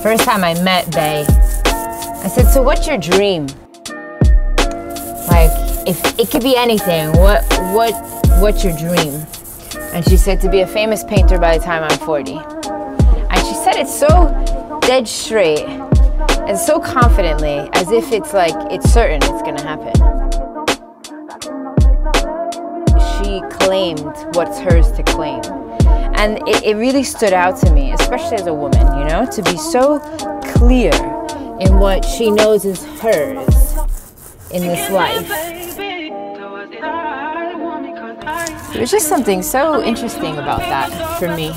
first time I met Bay, I said, so what's your dream? Like, if it could be anything, what's your dream? And she said, to be a famous painter by the time I'm 40. And she said it so dead straight and so confidently, as if it's like, it's certain it's gonna happen. She claimed what's hers to claim. And it really stood out to me, especially as a woman, you know, to be so clear in what she knows is hers in this life. There's just something so interesting about that for me.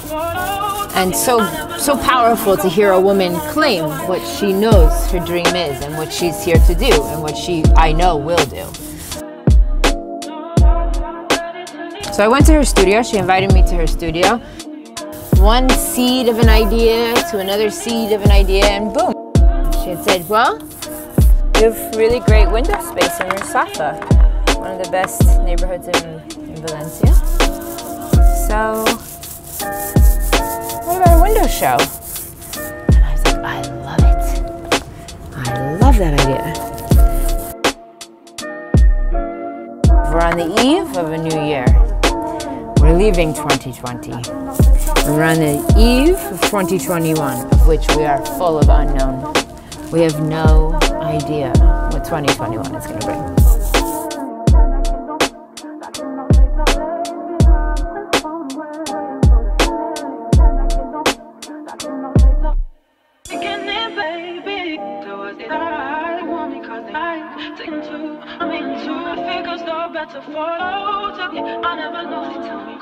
And so powerful to hear a woman claim what she knows her dream is and what she's here to do and what I know will do. So I went to her studio, she invited me to her studio. One seed of an idea to another seed of an idea, and boom. She had said, well, you have really great window space in Rusafa, one of the best neighborhoods in Valencia. So, what about a window show? And I was like, I love it. I love that idea. We're on the eve of a new year. We're leaving 2020. We're on the eve of 2021, of which we are full of unknown. We have no idea what 2021 is going to bring. I'm into it, figures no better photo. I never know, they tell me